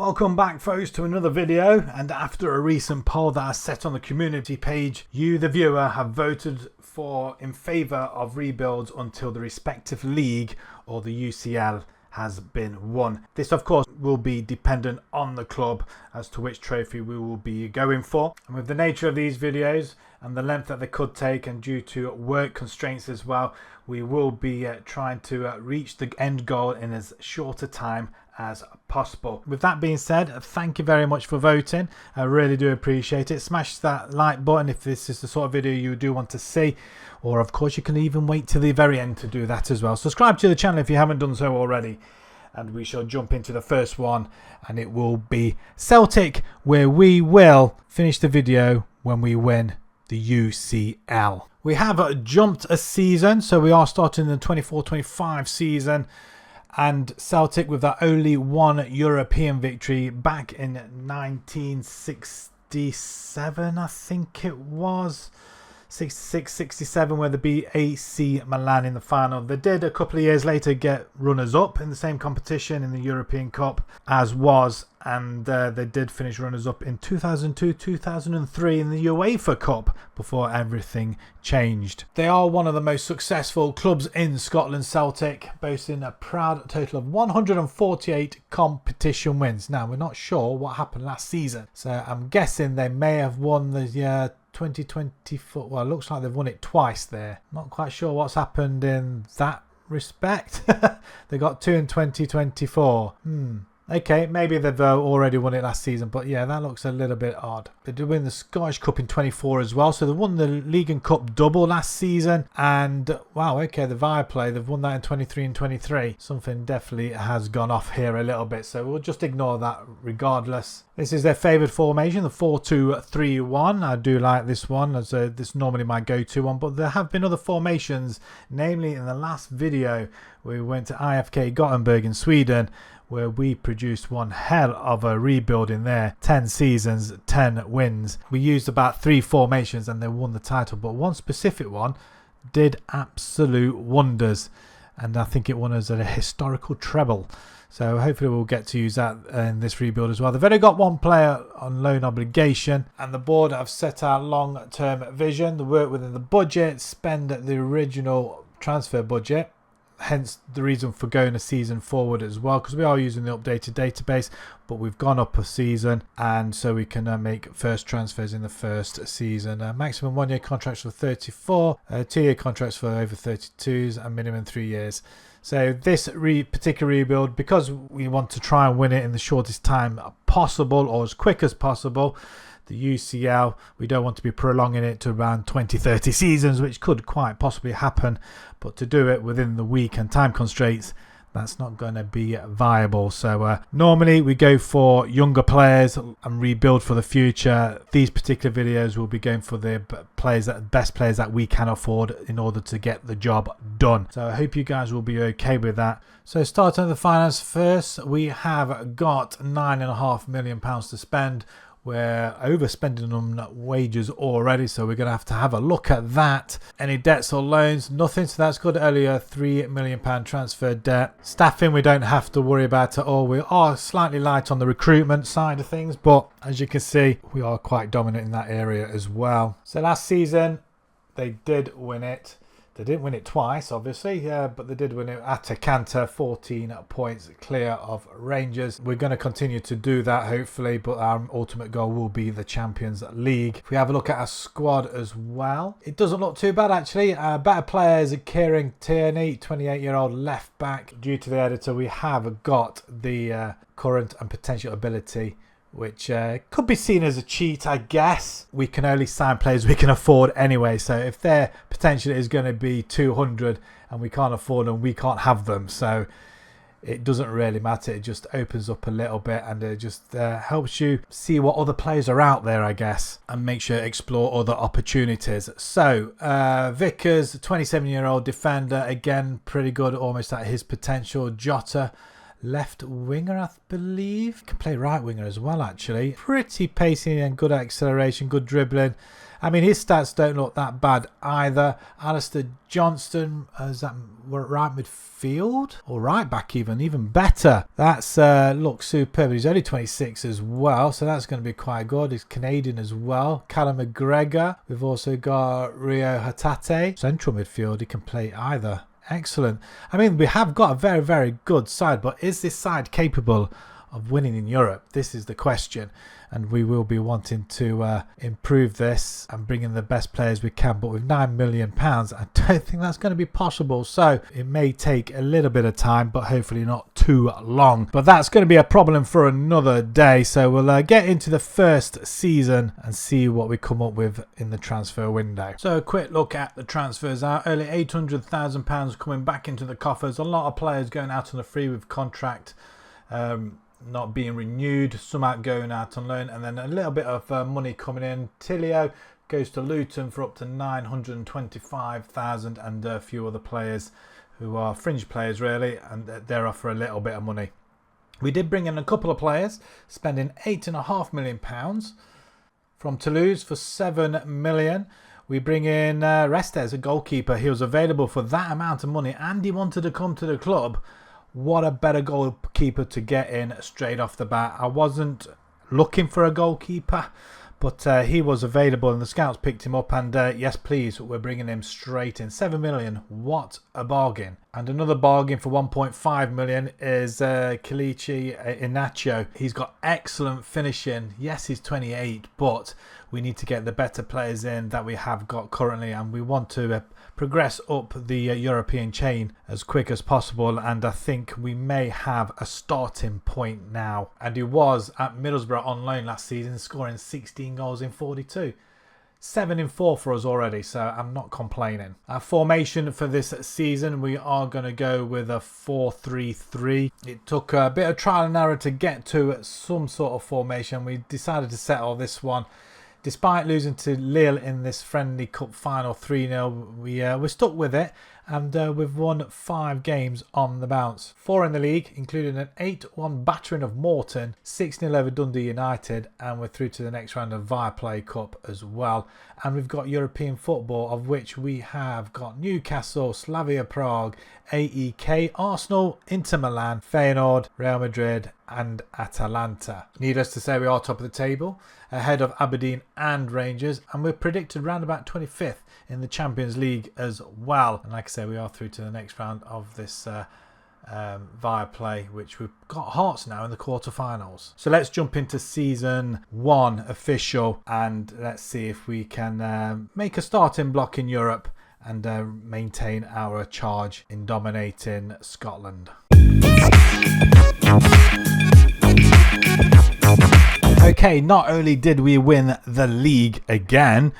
Welcome back folks to another video, and after a recent poll that I set on the community page, you the viewer have voted in favour of rebuilds until the respective league or the UCL has been won. This of course will be dependent on the club as to which trophy we will be going for, and with the nature of these videos and the length that they could take and due to work constraints as well, we will be trying to reach the end goal in as short a time as possible. With that being said, thank you very much for voting. I really do appreciate it. Smash that like button if this is the sort of video you do want to see, or of course you can even wait till the very end to do that as well. Subscribe to the channel if you haven't done so already, and we shall jump into the first one, and it will be Celtic, where we will finish the video when we win the UCL. We have jumped a season, so we are starting the 24-25 season, and Celtic with that only one European victory back in 1967, I think it was. 66-67, where they beat AC Milan in the final. They did a couple of years later get runners-up in the same competition in the European Cup as was, and they did finish runners-up in 2002-2003 in the UEFA Cup before everything changed. They are one of the most successful clubs in Scotland, Celtic, boasting a proud total of 148 competition wins. Now, we're not sure what happened last season, so I'm guessing they may have won the 2024. Well, it looks like they've won it twice there. Not quite sure what's happened in that respect. They got 2 in 2024. Okay, maybe they've already won it last season, but yeah, that looks a little bit odd. They did win the Scottish Cup in 24 as well, so they won the League and Cup double last season, and wow, okay, the Viaplay, they've won that in 23 and 23. Something definitely has gone off here a little bit, so we'll just ignore that regardless. This is their favoured formation, the 4-2-3-1. I do like this one, as this is normally my go-to one, but there have been other formations, namely in the last video we went to IFK Gothenburg in Sweden, where we produced one hell of a rebuild in there. 10 seasons, 10 wins. We used about 3 formations and they won the title, but one specific one did absolute wonders, and I think it won us a historical treble. So hopefully we'll get to use that in this rebuild as well. They've only got one player on loan obligation, and the board have set out long-term vision, the work within the budget, spend the original transfer budget. Hence the reason for going a season forward as well, because we are using the updated database, but we've gone up a season, and so we can make first transfers in the first season. Maximum 1-year contracts for 34, 2-year contracts for over 32s, and minimum 3 years. So this particular rebuild, because we want to try and win it in the shortest time possible, or as quick as possible, the UCL, we don't want to be prolonging it to around 20-30 seasons, which could quite possibly happen, but to do it within the week and time constraints, that's not going to be viable. So normally we go for younger players and rebuild for the future. These particular videos will be going for the best players that we can afford in order to get the job done. So I hope you guys will be okay with that. So starting with the finance first, we have got £9.5 million to spend. We're overspending on wages already, so we're going to have a look at that. Any debts or loans? Nothing, so that's good. Only a £3 million transfer debt. Staffing, we don't have to worry about at all. We are slightly light on the recruitment side of things, but as you can see, we are quite dominant in that area as well. So last season, they did win it. They didn't win it twice, obviously, but they did win it at a canter, 14 points clear of Rangers. We're going to continue to do that, hopefully, but our ultimate goal will be the Champions League. If we have a look at our squad as well, it doesn't look too bad, actually. Better players, Kieran Tierney, 28-year-old left back. Due to the editor, we have got the current and potential ability, which could be seen as a cheat, I guess. We can only sign players we can afford anyway, so if their potential is going to be 200 and we can't afford them, we can't have them. So it doesn't really matter. It just opens up a little bit, and it just helps you see what other players are out there, I guess, and make sure to explore other opportunities. So Vickers, 27-year-old defender, again pretty good, almost at his potential. Jota, left winger, I believe. Can play right winger as well, actually. Pretty pacey and good acceleration, good dribbling. I mean, his stats don't look that bad either. Alistair Johnston, is that right midfield? Or right back even better. That's looks superb. He's only 26 as well, so that's going to be quite good. He's Canadian as well. Callum McGregor. We've also got Rio Hatate. Central midfield, he can play either. Excellent. I mean, we have got a very, very good side, but is this side capable of winning in Europe? This is the question, and we will be wanting to improve this and bring in the best players we can, but with £9 million I don't think that's going to be possible, so it may take a little bit of time, but hopefully not too long. But that's going to be a problem for another day, so we'll get into the first season and see what we come up with in the transfer window. So a quick look at the transfers out. Only £800,000 coming back into the coffers. A lot of players going out on the free with contract not being renewed, some out going out on loan, and then a little bit of money coming in. Tilio goes to Luton for up to 925,000, and a few other players who are fringe players really, and they're off for a little bit of money. We did bring in a couple of players, spending £8.5 million from Toulouse for £7 million. We bring in Restes, a goalkeeper. He was available for that amount of money, and he wanted to come to the club. What a better goalkeeper to get in straight off the bat. I wasn't looking for a goalkeeper, but he was available and the scouts picked him up, and yes please, we're bringing him straight in. £7 million, what a bargain. And another bargain for £1.5 million is Kelechi Iheanacho. He's got excellent finishing. Yes, he's 28, but we need to get the better players in that we have got currently, and we want to progress up the European chain as quick as possible, and I think we may have a starting point now. And he was at Middlesbrough on loan last season, scoring 16 goals in 42. 7 in 4 for us already, so I'm not complaining. Our formation for this season, we are going to go with a 4-3-3. It took a bit of trial and error to get to some sort of formation. We decided to settle this one. Despite losing to Lille in this friendly cup final 3-0, we're stuck with it, and we've won 5 games on the bounce. 4 in the league, including an 8-1 battering of Morton, 6-0 over Dundee United, and we're through to the next round of Viaplay Cup as well. And we've got European football, of which we have got Newcastle, Slavia Prague, AEK, Arsenal, Inter Milan, Feyenoord, Real Madrid and Atalanta. Needless to say, we are top of the table, ahead of Aberdeen and Rangers, and we're predicted round about 25th in the Champions League as well. And like I say, we are through to the next round of this Viaplay, which we've got Hearts now in the quarterfinals. So let's jump into season 1 official, and let's see if we can make a starting block in Europe and maintain our charge in dominating Scotland. Okay, not only did we win the league again,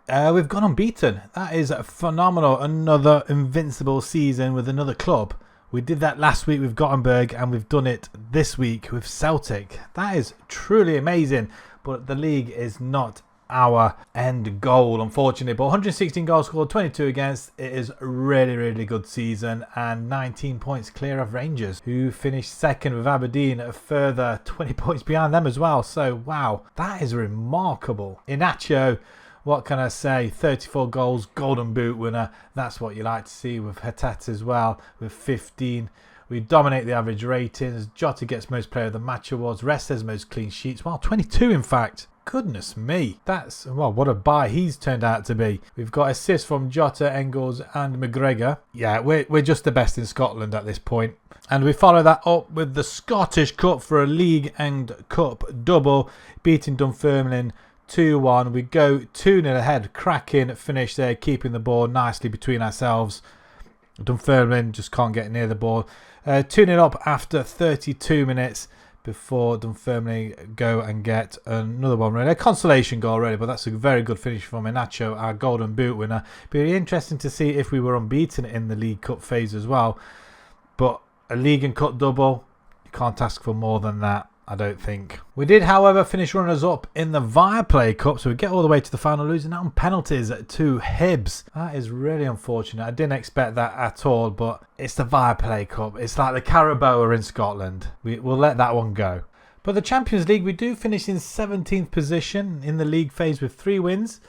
we've gone unbeaten. That is phenomenal. Another invincible season with another club. We did that last week with Gothenburg, and we've done it this week with Celtic. That is truly amazing, but the league is not our end goal, unfortunately. But 116 goals scored, 22 against. It is a really, really good season, and 19 points clear of Rangers, who finished second with Aberdeen, a further 20 points behind them as well. So wow, that is remarkable. Iheanacho, what can I say? 34 goals, golden boot winner. That's what you like to see with Hatate as well, with 15. We dominate the average ratings. Jota gets most player of the match awards. Restes most clean sheets. Well, 22 in fact. Goodness me. That's, well, what a buy he's turned out to be. We've got assists from Jota, Engels and McGregor. Yeah, we're just the best in Scotland at this point. And we follow that up with the Scottish Cup for a league and cup double, beating Dunfermline 2-1. We go 2-0 ahead. Cracking finish there, keeping the ball nicely between ourselves. Dunfermline just can't get near the ball. 2-0 up after 32 minutes before Dunfermline go and get another one. Really, a consolation goal really, but that's a very good finish from Iheanacho, our golden boot winner. Be really interesting to see if we were unbeaten in the League Cup phase as well. But a league and cup double, you can't ask for more than that. I don't think. We did, however, finish runners-up in the Viaplay Cup, so we get all the way to the final, losing out on penalties to Hibs. That is really unfortunate. I didn't expect that at all, but it's the Viaplay Cup. It's like the Carabao in Scotland. We'll let that one go. But the Champions League, we do finish in 17th position in the league phase with 3 wins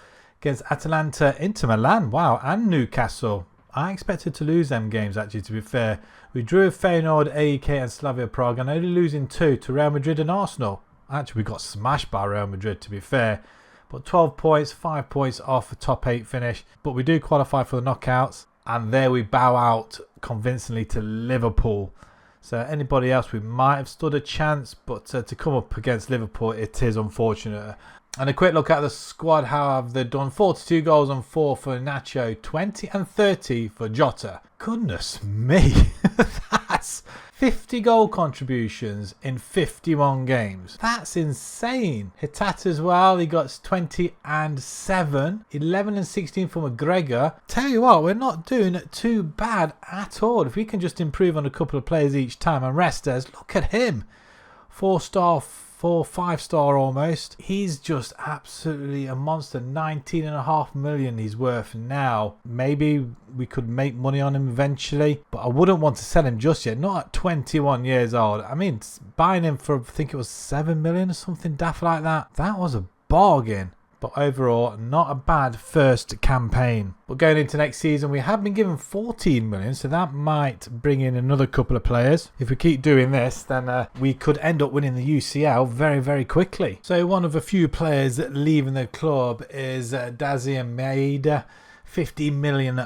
against Atalanta, Inter Milan, wow, and Newcastle. I expected to lose them games, actually, to be fair. We drew with Feyenoord, AEK and Slavia Prague, and only losing 2 to Real Madrid and Arsenal. Actually, we got smashed by Real Madrid, to be fair. But 12 points, 5 points off a top 8 finish. But we do qualify for the knockouts, and there we bow out convincingly to Liverpool. So anybody else, we might have stood a chance, but to come up against Liverpool, it is unfortunate. And a quick look at the squad. How have they done? 42 goals and 4 for Nacho, 20 and 30 for Jota. Goodness me, that's 50 goal contributions in 51 games. That's insane. Hitat as well, he got 20 and 7, 11 and 16 for McGregor. Tell you what, we're not doing too bad at all. If we can just improve on a couple of players each time. And Restes, look at him, 4-star, 5-star almost. He's just absolutely a monster. 19.5 million he's worth now. Maybe we could make money on him eventually, but I wouldn't want to sell him just yet. Not at 21 years old. I mean, buying him for, I think it was 7 million or something daft like that. That was a bargain. But overall, not a bad first campaign. But going into next season, we have been given 14 million, so that might bring in another couple of players. If we keep doing this, then we could end up winning the UCL very, very quickly. So one of a few players leaving the club is Dazzy Maeda. £50 million.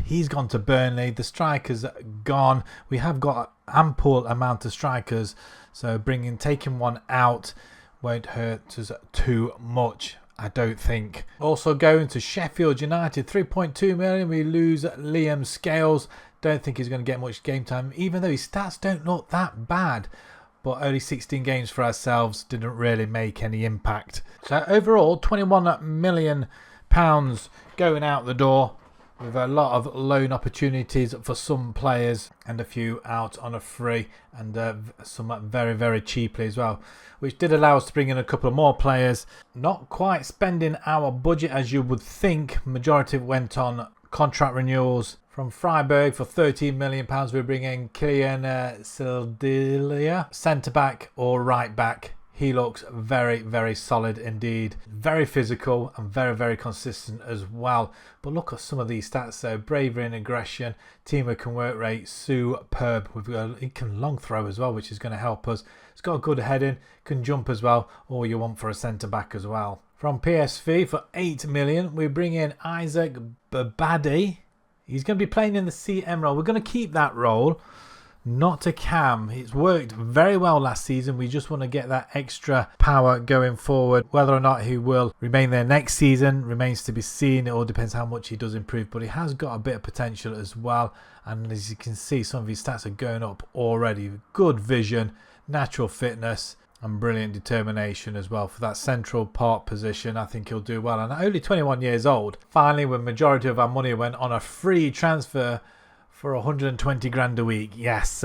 He's gone to Burnley. The strikers gone. We have got ample amount of strikers, so taking one out won't hurt us too much, I don't think. Also going to Sheffield United, 3.2 million. We lose Liam Scales. Don't think he's going to get much game time, even though his stats don't look that bad. But only 16 games for ourselves, didn't really make any impact. So overall, £21 million going out the door, with a lot of loan opportunities for some players and a few out on a free, and some very, very cheaply as well, which did allow us to bring in a couple of more players. Not quite spending our budget as you would think. Majority went on contract renewals. From Freiburg for £13 million, we bring in Kylian Sildilia, centre back or right back. He looks very, very solid indeed. Very physical and very, very consistent as well. But look at some of these stats though. Bravery and aggression, teamwork and work rate, superb. He can long throw as well, which is going to help us. He's got a good heading, can jump as well. All you want for a centre back as well. From PSV for £8 million, we bring in Isaac Babadi. He's going to be playing in the CM role. We're going to keep that role. Not to Cam. It's worked very well last season. We just want to get that extra power going forward. Whether or not he will remain there next season remains to be seen. It all depends how much he does improve. But he has got a bit of potential as well. And as you can see, some of his stats are going up already. Good vision, natural fitness, and brilliant determination as well for that central part position. I think he'll do well. And only 21 years old. Finally, when majority of our money went on a free transfer for 120 grand a week. Yes,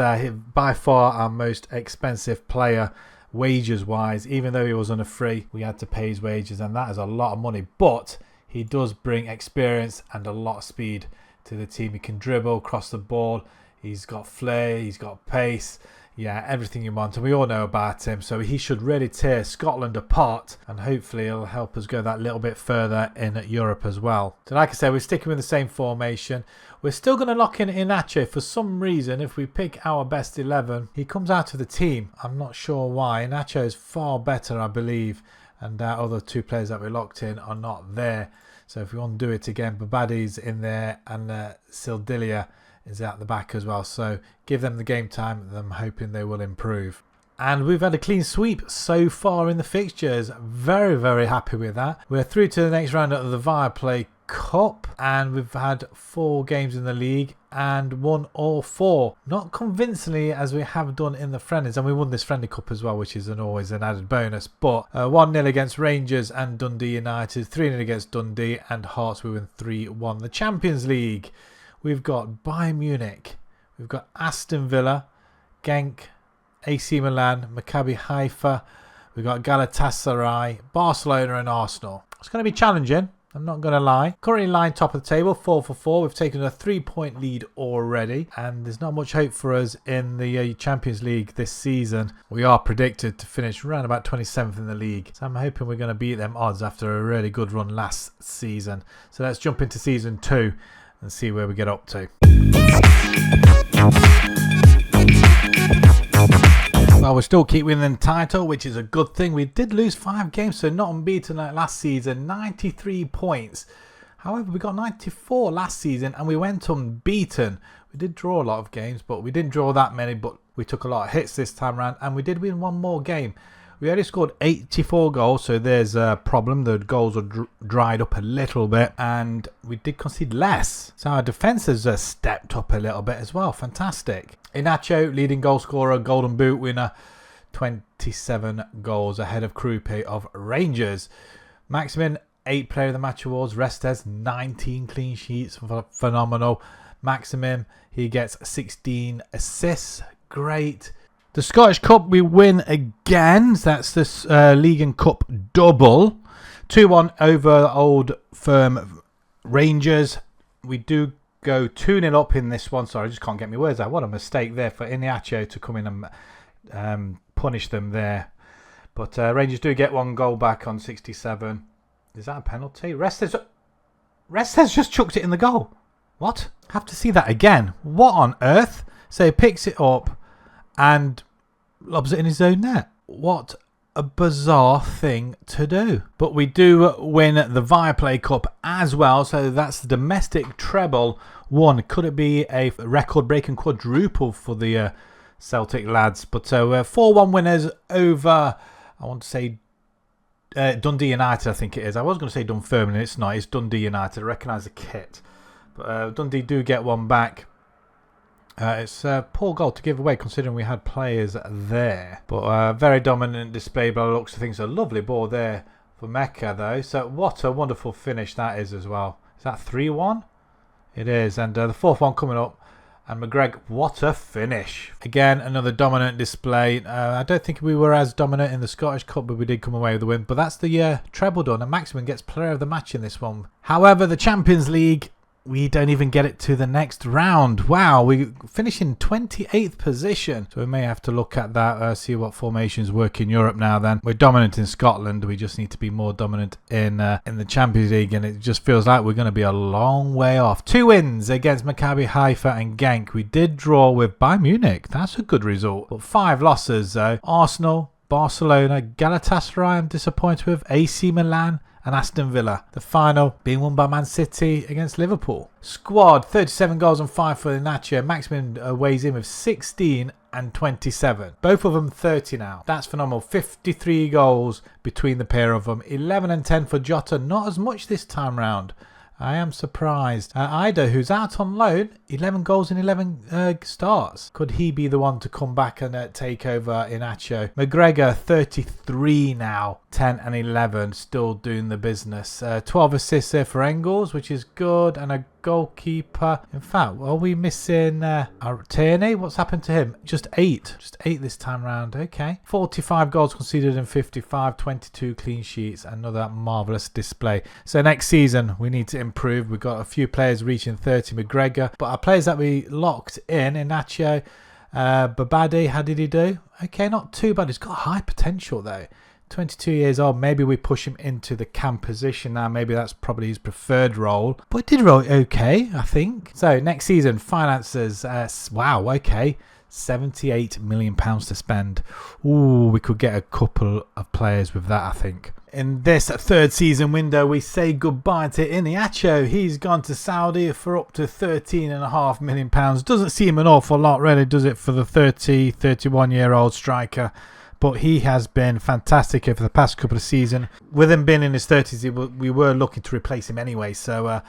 by far our most expensive player wages wise. Even though he was on a free, we had to pay his wages, and that is a lot of money. But he does bring experience and a lot of speed to the team. He can dribble, cross the ball. He's got flair, he's got pace. Yeah, everything you want, and we all know about him. So he should really tear Scotland apart, and hopefully he'll help us go that little bit further in Europe as well. So like I said, we're sticking with the same formation. We're still going to lock in Inacho. For some reason, if we pick our best 11, he comes out of the team. I'm not sure why. Inacho is far better, I believe, and our other two players that we locked in are not there. So if we want to do it again, Babadi's in there, and Sildilia is at the back as well. So give them the game time, and I'm hoping they will improve. And we've had a clean sweep so far in the fixtures. Very, very happy with that. We're through to the next round of the Viaplay Cup, and we've had 4 games in the league and won all 4. Not convincingly as we have done in the friendlies, and we won this friendly cup as well, which is always an added bonus. But 1-0 against Rangers and Dundee United, 3-0 against Dundee, and Hearts we win 3-1. The Champions League, we've got Bayern Munich, we've got Aston Villa, Genk, AC Milan, Maccabi Haifa. We've got Galatasaray, Barcelona and Arsenal. It's going to be challenging, I'm not going to lie. Currently lying top of the table, 4 for 4. We've taken a 3-point lead already. And there's not much hope for us in the Champions League this season. We are predicted to finish around about 27th in the league. So I'm hoping we're going to beat them odds after a really good run last season. So let's jump into season 2 and see where we get up to. Well, we still keep winning the title, which is a good thing. We did lose 5 games, so not unbeaten like last season. 93 points. However, we got 94 last season and we went unbeaten. We did draw a lot of games, but we didn't draw that many, but we took a lot of hits this time around and we did win one more game. We only scored 84 goals, so there's a problem. The goals are dried up a little bit and we did concede less. So our defence has stepped up a little bit as well. Fantastic. Inacho, leading goal scorer, Golden Boot winner, 27 goals ahead of Krupe of Rangers. Maximin, 8 Player of the Match awards. Restes, 19 clean sheets. Phenomenal. Maximin, he gets 16 assists. Great. The Scottish Cup we win again. That's the League and Cup double. 2-1 over old firm Rangers. We do go 2-0 up in this one. Sorry, I just can't get my words out. What a mistake there for Inacho to come in and punish them there. But Rangers do get 1 goal back on 67. Is that a penalty? Restes just chucked it in the goal. What? Have to see that again. What on earth? So he picks it up and lobs it in his own net. What a bizarre thing to do. But we do win the Viaplay Cup as well, so that's the domestic treble won. Could it be a record-breaking quadruple for the Celtic lads? But we're 4-1 winners over, I want to say, Dundee United, I think it is. I was going to say Dunfermline, it's not. It's Dundee United. I recognise the kit. But Dundee do get 1 back. It's a poor goal to give away considering we had players there. But very dominant display by the looks of things. A lovely ball there for Mecca though. So what a wonderful finish that is as well. Is that 3-1? It is. And the 4th one coming up. And McGregor, what a finish. Again, another dominant display. I don't think we were as dominant in the Scottish Cup, but we did come away with the win. But that's the treble done. And Maximin gets player of the match in this one. However, the Champions League, we don't even get it to the next round. Wow, we finish in 28th position. So we may have to look at that, see what formations work in Europe now then. We're dominant in Scotland. We just need to be more dominant in the Champions League. And it just feels like we're going to be a long way off. 2 wins against Maccabi Haifa and Genk. We did draw with Bayern Munich. That's a good result. But 5 losses though. Arsenal, Barcelona, Galatasaray I'm disappointed with. AC Milan and Aston Villa. The final being won by Man City against Liverpool. Squad, 37 goals and 5 for Inacho. Maximin weighs in with 16 and 27. Both of them 30 now. That's phenomenal. 53 goals between the pair of them. 11 and 10 for Jota. Not as much this time round. I am surprised. Ida, who's out on loan, 11 goals in 11 starts. Could he be the one to come back and take over Inacho? McGregor, 33 now. 10 and 11, still doing the business. 12 assists there for Engels, which is good. And a goalkeeper. In fact, are we missing Tierney? What's happened to him? Just 8. Just 8 this time round. Okay. 45 goals conceded in 55. 22 clean sheets. Another marvellous display. So next season, we need to improve. We've got a few players reaching 30. McGregor. But our players that we locked in, Inacho, Babadi, how did he do? Okay, not too bad. He's got high potential though. 22 years old. Maybe we push him into the cam position now. Maybe that's probably his preferred role. But he did roll okay, I think. So next season, finances. Wow, okay. £78 million to spend. Ooh, we could get a couple of players with that, I think. In this 3rd season window, we say goodbye to Inacho. He's gone to Saudi for up to £13.5 million. Doesn't seem an awful lot, really, does it, for the 31-year-old striker? But he has been fantastic over the past couple of seasons. With him being in his 30s, we were looking to replace him anyway. So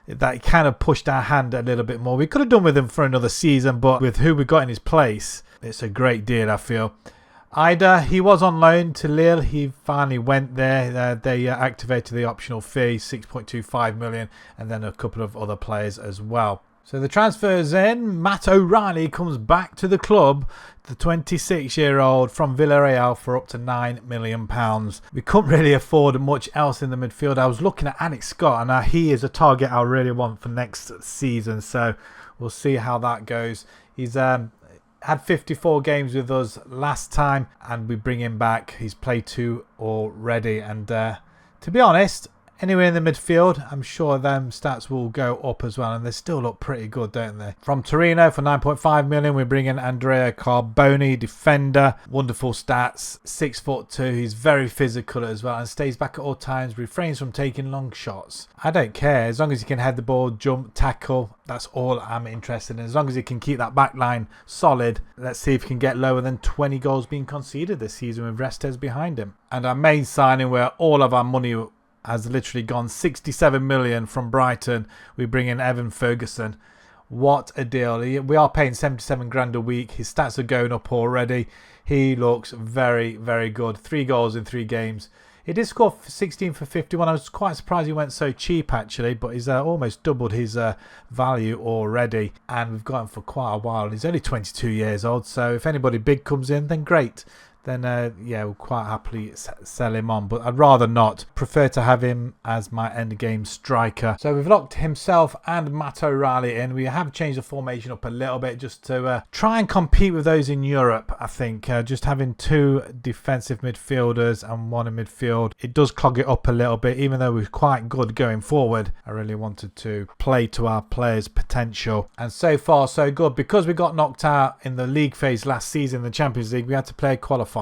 that kind of pushed our hand a little bit more. We could have done with him for another season, but with who we got in his place, it's a great deal, I feel. Ida, he was on loan to Lille. He finally went there. They activated the optional fee, 6.25 million, and then a couple of other players as well. So the transfer's in. Matt O'Reilly comes back to the club, the 26-year-old from Villarreal, for up to £9 million. We couldn't really afford much else in the midfield. I was looking at Alex Scott, and he is a target I really want for next season. So we'll see how that goes. He's had 54 games with us last time, and we bring him back. He's played 2 already, and to be honest, anywhere in the midfield, I'm sure them stats will go up as well, and they still look pretty good, don't they? From Torino for 9.5 million, we bring in Andrea Carboni, defender, wonderful stats, 6'2". He's very physical as well, and stays back at all times, refrains from taking long shots. I don't care, as long as he can head the ball, jump, tackle, that's all I'm interested in. As long as he can keep that back line solid, let's see if he can get lower than 20 goals being conceded this season with Restes behind him. And our main signing, where all of our money has literally gone, 67 million from Brighton. We bring in Evan Ferguson. What a deal. We are paying 77 grand a week. His stats are going up already. He looks very, very good. 3 goals in 3 games. He did score 16 for 51. I was quite surprised he went so cheap, actually, but he's almost doubled his value already, and we've got him for quite a while. He's only 22 years old, so if anybody big comes in, then great. Then, yeah, we'll quite happily sell him on. But I'd rather not. Prefer to have him as my end-game striker. So we've locked himself and Matt O'Reilly in. We have changed the formation up a little bit just to try and compete with those in Europe, I think. Just having 2 defensive midfielders and 1 in midfield, it does clog it up a little bit. Even though we're quite good going forward, I really wanted to play to our players' potential. And so far, so good. Because we got knocked out in the league phase last season, the Champions League, we had to play a qualifier,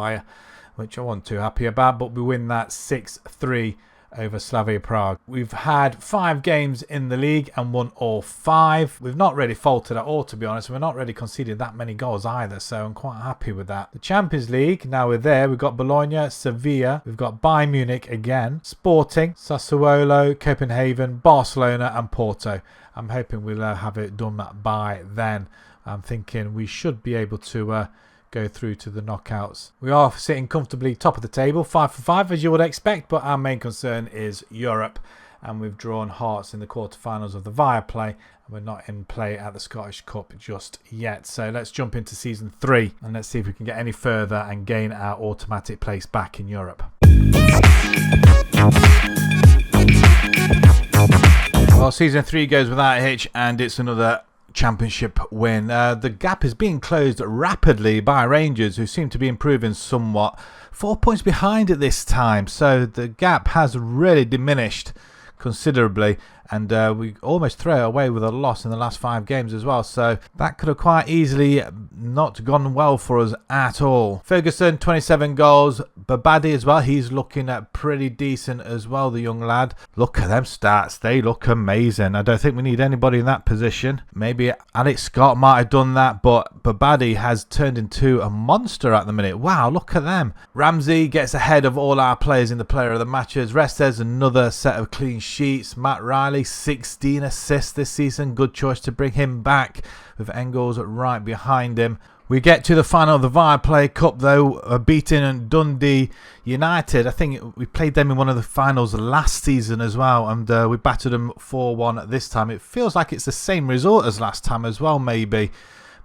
which I wasn't too happy about, but we win that 6-3 over Slavia Prague. We've had 5 games in the league and won all 5. We've not really faltered at all, to be honest. We're not really conceded that many goals either, so I'm quite happy with that. The Champions League, now we're there. We've got Bologna, Sevilla, we've got Bayern Munich again, Sporting, Sassuolo, Copenhagen, Barcelona and Porto. I'm hoping we'll have it done by then. I'm thinking we should be able to go through to the knockouts. We are sitting comfortably top of the table, 5 for 5 as you would expect, but our main concern is Europe, and we've drawn Hearts in the quarterfinals of the Viaplay, and we're not in play at the Scottish Cup just yet. So let's jump into season 3 and let's see if we can get any further and gain our automatic place back in Europe. Well, season 3 goes without a hitch, and it's another championship win. The gap is being closed rapidly by Rangers, who seem to be improving somewhat. 4 points behind at this time, so the gap has really diminished considerably, and we almost throw it away with a loss in the last 5 games as well, so that could have quite easily not gone well for us at all. Ferguson, 27 goals. Babadi as well, he's looking at pretty decent as well, the young lad. Look at them stats, they look amazing. I don't think we need anybody in that position. Maybe Alex Scott might have done that, but Babadi has turned into a monster at the minute. Wow, look at them. Ramsey gets ahead of all our players in the player of the matches. Restes, another set of clean sheets. Matt Riley, 16 assists this season. Good choice to bring him back with Engels right behind him. We get to the final of the Viaplay Cup though, beating Dundee United. I think we played them in one of the finals last season as well, and we battered them 4-1 this time. It feels like it's the same result as last time as well, maybe.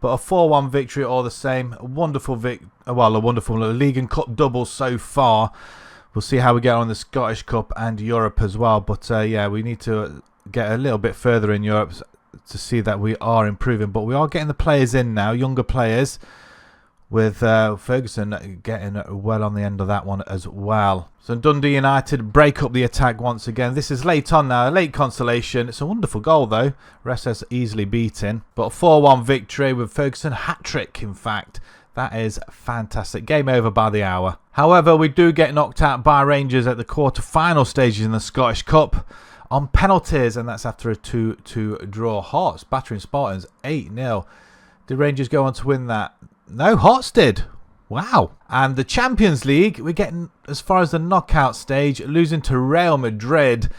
But a 4-1 victory all the same. A wonderful League and Cup double so far. We'll see how we get on the Scottish Cup and Europe as well. But yeah, we need to get a little bit further in Europe to see that we are improving. But we are getting the players in now, younger players, with Ferguson getting well on the end of that one as well. So Dundee United break up the attack once again. This is late on now, a late consolation. It's a wonderful goal though. Restes easily beaten. But a 4-1 victory with Ferguson, hat-trick in fact. That is fantastic. Game over by the hour. However, we do get knocked out by Rangers at the quarter-final stages in the Scottish Cup on penalties, and that's after a 2-2 draw. Hearts battering Spartans 8-0. Did Rangers go on to win that? No, Hearts did. Wow. And the Champions League, we're getting as far as the knockout stage, losing to Real Madrid.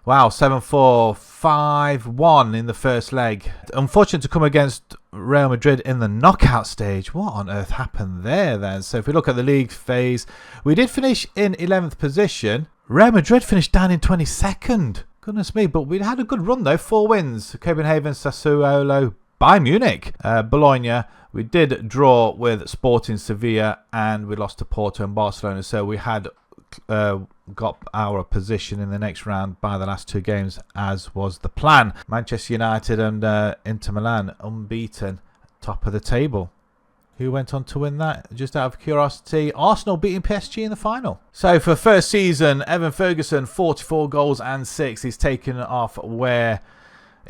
Wow, 7-4, 5-1 in the first leg. Unfortunate to come against Real Madrid in the knockout stage. What on earth happened there then? So if we look at the league phase, we did finish in 11th position. Real Madrid finished down in 22nd. Goodness me, but we had a good run though. 4 wins. Copenhagen, Sassuolo, Bayern Munich, Bologna. We did draw with Sporting Sevilla and we lost to Porto and Barcelona. So we had got our position in the next round by the last 2 games, as was the plan. Manchester United and Inter Milan unbeaten, top of the table. Who went on to win that? Just out of curiosity, Arsenal beating PSG in the final. So for first season, Evan Ferguson, 44 goals and 6. He's taken off where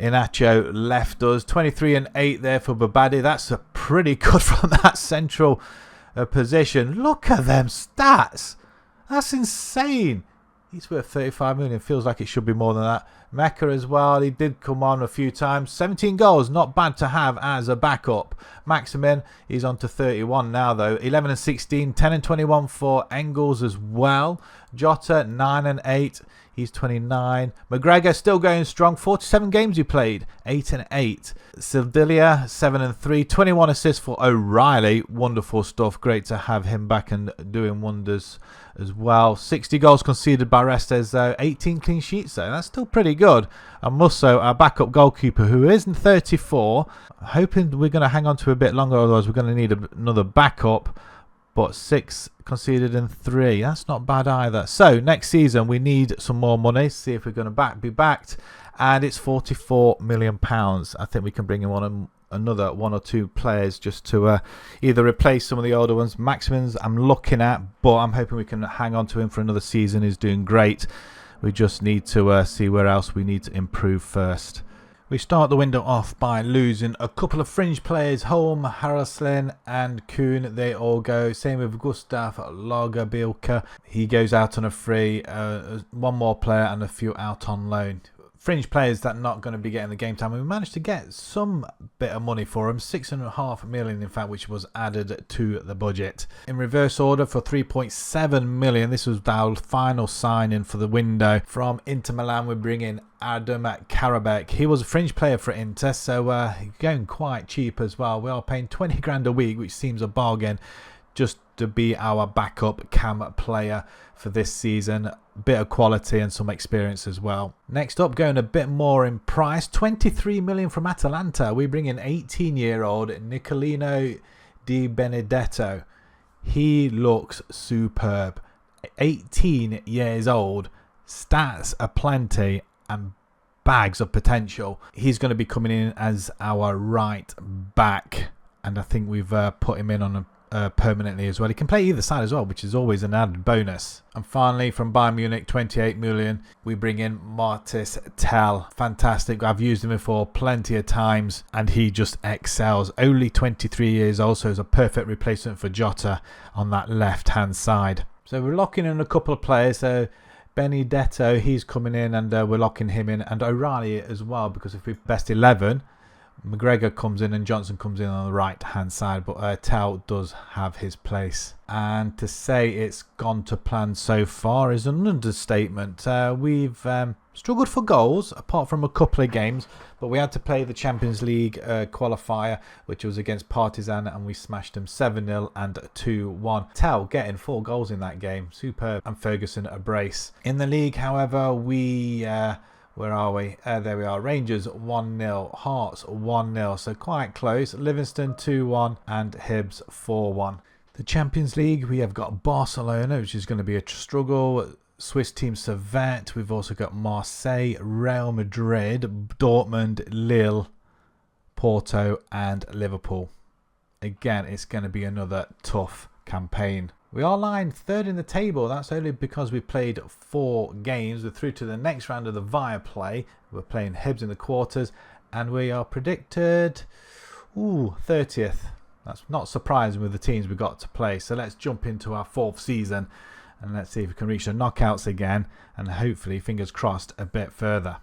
Inacho left us. 23 and 8 there for Babadi. That's a pretty good from that central position. Look at them stats. That's insane. He's worth 35 million. Feels like it should be more than that. Mecca as well. He did come on a few times. 17 goals. Not bad to have as a backup. Maximin, he's on to 31 now though. 11 and 16. 10 and 21 for Engels as well. Jota, 9 and 8. He's 29. McGregor still going strong. 47 games he played. 8 and 8. Sildilia, 7 and 3. 21 assists for O'Reilly. Wonderful stuff. Great to have him back and doing wonders as well. 60 goals conceded by Restes though. 18 clean sheets though. That's still pretty good. And Musso, our backup goalkeeper, who is 34. Hoping we're going to hang on to a bit longer, otherwise we're going to need another backup. But 6 conceded in 3. That's not bad either. So next season we need some more money. See if we're going to be backed. And it's £44 million. I think we can bring in another 1 or 2 players just to either replace some of the older ones. Maximin's I'm looking at, but I'm hoping we can hang on to him for another season. He's doing great. We just need to see where else we need to improve first. We start the window off by losing a couple of fringe players. Holm, Haraldsson and Kuhn, they all go. Same with Gustav Lagerbilke. He goes out on a free. 1 more player and a few out on loan. Fringe players that are not going to be getting the game time. We managed to get some bit of money for them. 6.5 million in fact, which was added to the budget. In reverse order for 3.7 million. This was our final signing for the window. From Inter Milan we bring in Adam Karabek. He was a fringe player for Inter, so going quite cheap as well. We are paying 20 grand a week, which seems a bargain, just to be our backup cam player for this season. Bit of quality and some experience as well. Next up, going a bit more in price, 23 million from Atalanta. We bring in 18-year-old Nicolino Di Benedetto. He looks superb. 18 years old, stats are plenty and bags of potential. He's going to be coming in as our right back, and I think we've put him in on a permanently as well. He can play either side as well, which is always an added bonus. And finally, from Bayern Munich, 28 million, we bring in Martis Tell. Fantastic. I've used him before plenty of times and he just excels. Only 23 years old, so he's a perfect replacement for Jota on that left hand side. So we're locking in a couple of players. So Benedetto, he's coming in and we're locking him in, and O'Reilly as well, because if we best 11, McGregor comes in and Johnson comes in on the right hand side, but Tell does have his place. And to say it's gone to plan so far is an understatement. We've struggled for goals apart from a couple of games, but we had to play the Champions League qualifier, which was against Partizan, and we smashed them 7-0 and 2-1. Tell getting 4 goals in that game, superb, and Ferguson a brace. In the league, however, we where are we? There we are. Rangers 1-0. Hearts 1-0. So quite close. Livingston 2-1 and Hibs 4-1. The Champions League, we have got Barcelona, which is going to be a struggle. Swiss team Servette. We've also got Marseille, Real Madrid, Dortmund, Lille, Porto and Liverpool. Again, it's going to be another tough campaign. We are lying 3rd in the table. That's only because we played 4 games. We're through to the next round of the Viaplay. We're playing Hibs in the quarters, and we are predicted 30th. That's not surprising with the teams we got to play. So let's jump into our 4th season and let's see if we can reach the knockouts again, and hopefully, fingers crossed, a bit further.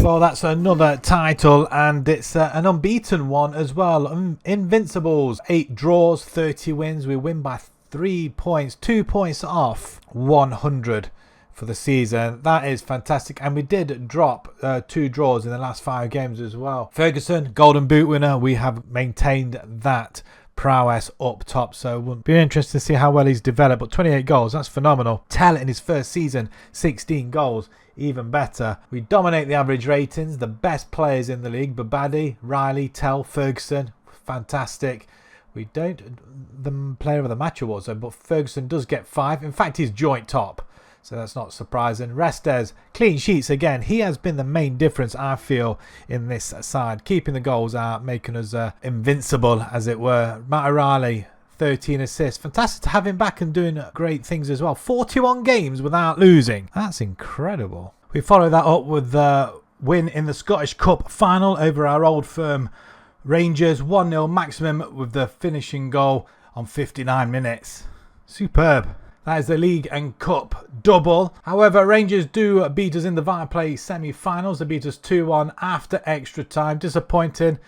Well, that's another title, and it's an unbeaten one as well. Invincibles, 8 draws, 30 wins. We win by 3 points, 2 points off 100 for the season. That is fantastic, and we did drop 2 draws in the last 5 games as well. Ferguson, Golden Boot winner. We have maintained that prowess up top, so it would be interesting to see how well he's developed. But 28 goals, that's phenomenal. Tell in his first season, 16 goals, even better. We dominate the average ratings, the best players in the league: Babadi, Riley, Tell, Ferguson, fantastic. We don't the player of the match awards though, but Ferguson does get 5. In fact, he's joint top, so that's not surprising. Restes, clean sheets again. He has been the main difference, I feel, in this side, keeping the goals out, making us invincible, as it were. Matarali, 13 assists. Fantastic to have him back and doing great things as well. 41 games without losing. That's incredible. We follow that up with the win in the Scottish Cup final over our old firm Rangers. 1-0 maximum with the finishing goal on 59 minutes. Superb. That is the League and Cup double. However, Rangers do beat us in the Viaplay semi-finals. They beat us 2-1 after extra time. Disappointing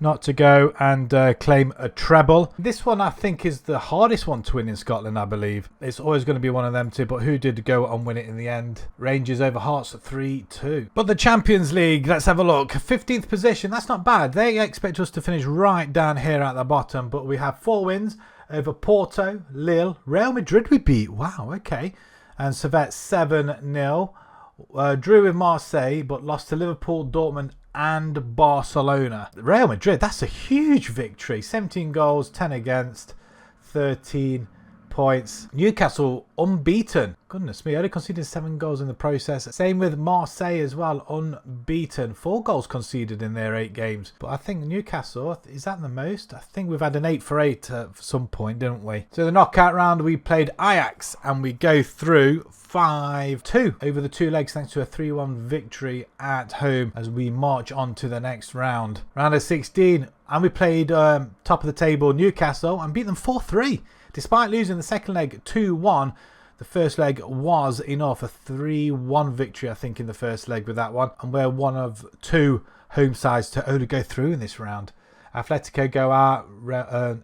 not to go and claim a treble. This one I think is the hardest one to win in Scotland, I believe. It's always going to be one of them two, but who did go and win it in the end? Rangers over Hearts 3-2. But the Champions League, let's have a look. 15th position, that's not bad. They expect us to finish right down here at the bottom, but we have 4 wins over Porto, Lille, Real Madrid we beat. Wow, okay. And Servette 7-0. Drew with Marseille, but lost to Liverpool, Dortmund and Barcelona. Real Madrid, that's a huge victory. 17 goals, 10 against, 13 points. Newcastle unbeaten. Goodness me, only conceded 7 goals in the process. Same with Marseille as well, unbeaten. 4 goals conceded in their 8 games. But I think Newcastle, is that the most? I think we've had an 8 for 8 at some point, didn't we? So the knockout round, we played Ajax and we go through 5-2 over the 2 legs thanks to a 3-1 victory at home as we march on to the next round. Round of 16, and we played top of the table Newcastle and beat them 4-3. Despite losing the second leg 2-1, the first leg was enough. A 3-1 victory, I think, in the first leg with that one. And we're one of 2 home sides to only go through in this round. Atletico go out,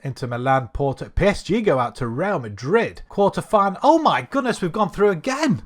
Inter Milan, Porto. PSG go out to Real Madrid. Quarter-final. Oh my goodness, we've gone through again.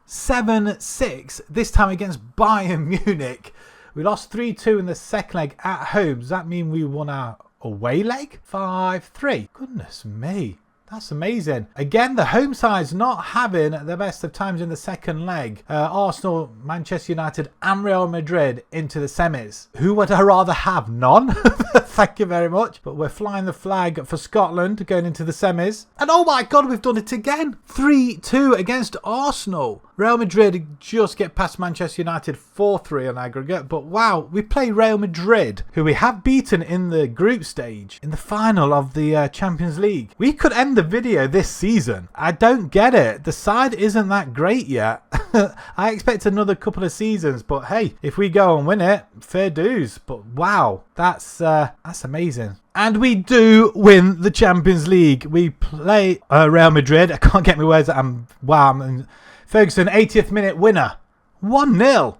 7-6, this time against Bayern Munich. We lost 3-2 in the second leg at home. Does that mean we won our away leg? 5-3. Goodness me. That's amazing. Again, the home side's not having the best of times in the second leg. Arsenal, Manchester United and Real Madrid into the semis. Who would I rather have? None. Thank you very much. But we're flying the flag for Scotland going into the semis. And oh my God, we've done it again. 3-2 against Arsenal. Real Madrid just get past Manchester United 4-3 on aggregate. But wow, we play Real Madrid, who we have beaten in the group stage, in the final of the Champions League. We could end the video this season. I don't get it. The side isn't that great yet. I expect another couple of seasons, but hey, if we go and win it, fair dues. But wow, that's amazing. And we do win the Champions League. We play Real Madrid. I can't get my words out. Ferguson, 80th minute winner. 1-0.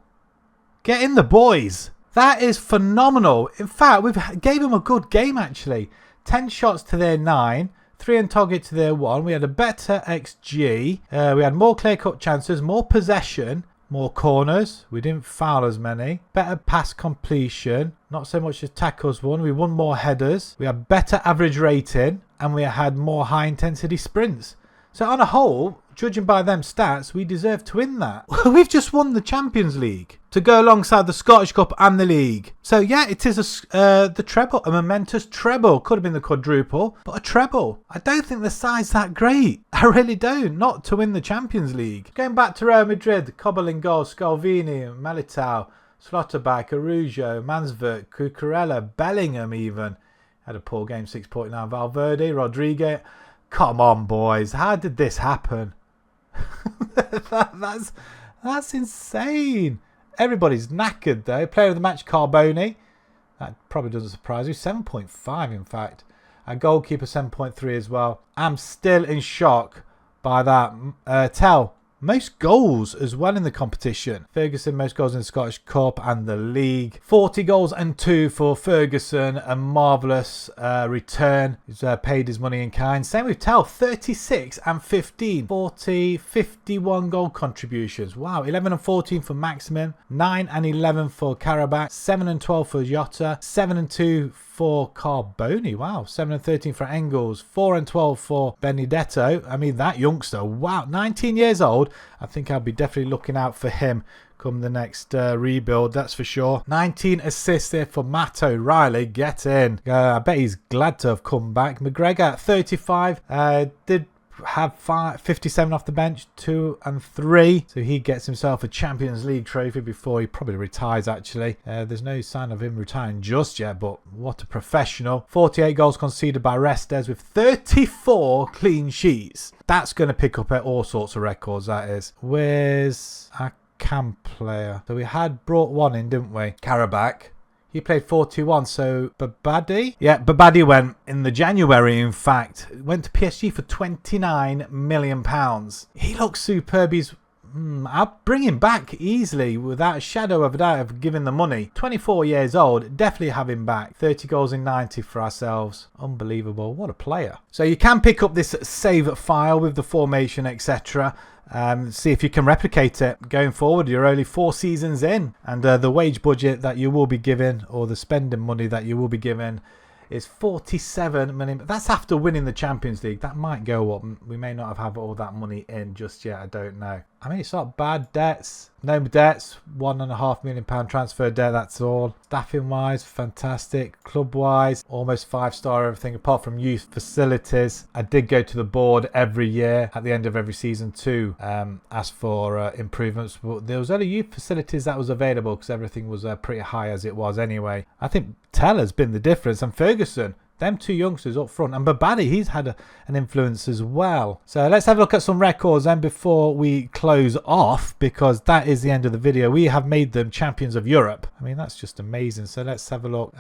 Get in the boys. That is phenomenal. In fact, we gave them a good game actually. 10 shots to their 9. 3 on target to their 1. We had a better XG. We had more clear-cut chances, more possession, more corners. We didn't foul as many. Better pass completion. Not so much as tackles won. We won more headers. We had better average rating. And we had more high-intensity sprints. So on a whole, judging by them stats, we deserve to win that. We've just won the Champions League to go alongside the Scottish Cup and the League. So yeah, it is the treble, a momentous treble. Could have been the quadruple, but a treble. I don't think the side's that great. I really don't. Not to win the Champions League. Going back to Real Madrid, Cobble in goal, Scalvini, Militao, Slotterback, Arujo, Mansvert, Cucurella, Bellingham even. Had a poor game, 6.9. Valverde, Rodriguez. Come on, boys. How did this happen? That's insane. Everybody's knackered, though. Player of the match, Carboni. That probably doesn't surprise you. 7.5, in fact. Our goalkeeper, 7.3 as well. I'm still in shock by that. Tell, most goals as well in the competition. Ferguson, most goals in the Scottish Cup and the league. 40 goals and 2 for Ferguson. A marvellous return. He's paid his money in kind. Same with Tell, 36 and 15. 40, 51 goal contributions. Wow, 11 and 14 for Maximin. 9 and 11 for Karabakh. 7 and 12 for Jota. 7 and 2 for Carboni. Wow. 7 and 13 for Engels. 4 and 12 for Benedetto. I mean, that youngster, wow, 19 years old. I think I'll be definitely looking out for him come the next rebuild, that's for sure. 19 assists there for Matt O'Reilly. Get in. I bet he's glad to have come back. McGregor at 35 did have 57 off the bench, 2 and 3. So he gets himself a Champions League trophy before he probably retires, actually. There's no sign of him retiring just yet, but what a professional. 48 goals conceded by Restes with 34 clean sheets. That's going to pick up at all sorts of records, that is. Where's our camp player? So we had brought one in, didn't we? Karabakh. He played 41, so Babadi? Yeah, Babadi went in the January, in fact. Went to PSG for £29 million. He looks superb. I'll bring him back easily without a shadow of a doubt of giving the money. 24 years old, definitely have him back. 30 goals in 90 for ourselves. Unbelievable. What a player. So you can pick up this save file with the formation, etc. See if you can replicate it going forward. You're only 4 seasons in, and the wage budget that you will be given, or the spending money that you will be given, is 47 million. That's after winning the Champions League. That might go up. We may not have all that money in just yet. I don't know. I mean, it's not bad. Debts, no debts, £1.5 million transfer debt, that's all. Staffing wise, fantastic. Club wise, almost 5-star everything apart from youth facilities. I did go to the board every year at the end of every season to ask for improvements, but there was only youth facilities that was available because everything was pretty high as it was anyway. I think Tell has been the difference, and Ferguson. Them 2 youngsters up front, and Babadi, he's had an influence as well. So let's have a look at some records then before we close off, because that is the end of the video. We have made them champions of Europe. I mean, that's just amazing. So let's have a look.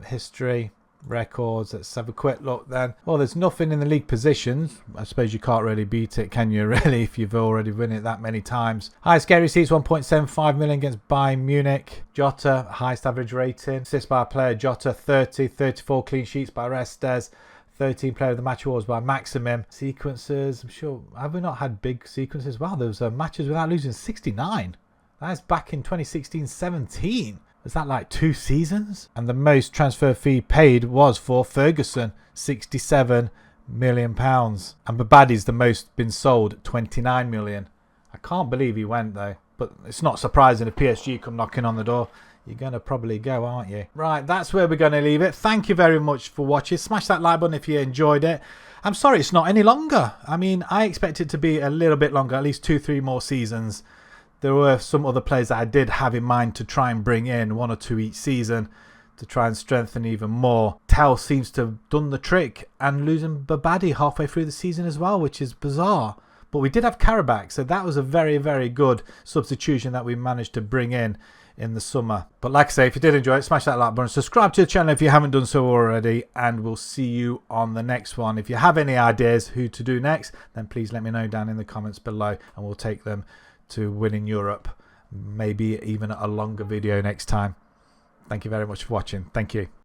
History, records. Let's have a quick look then. Well, there's nothing in the league positions. I suppose you can't really beat it, can you, really, if you've already won it that many times. Highest gate receipts, 1.75 million against Bayern Munich. Jota, highest average rating. Assists by a player, Jota, 30. 34 clean sheets by Restes. 13 player of the match awards by Maximum. Sequences, I'm sure, have we not had big sequences? Wow, there was matches without losing, 69. That's back in 2016-17. Was that like 2 seasons? And the most transfer fee paid was for Ferguson, £67 million. And Babadi's the most been sold, £29 million. I can't believe he went though. But it's not surprising if PSG come knocking on the door. You're going to probably go, aren't you? Right, that's where we're going to leave it. Thank you very much for watching. Smash that like button if you enjoyed it. I'm sorry it's not any longer. I mean, I expect it to be a little bit longer, at least 2-3 more seasons. There were some other players that I did have in mind to try and bring in, 1 or 2 each season, to try and strengthen even more. Tell seems to have done the trick, and losing Babadi halfway through the season as well, which is bizarre. But we did have Karabakh, so that was a very, very good substitution that we managed to bring in the summer. But like I say, if you did enjoy it, smash that like button, subscribe to the channel if you haven't done so already, and we'll see you on the next one. If you have any ideas who to do next, then please let me know down in the comments below, and we'll take them to win in Europe. Maybe even a longer video next time. Thank you very much for watching. Thank you.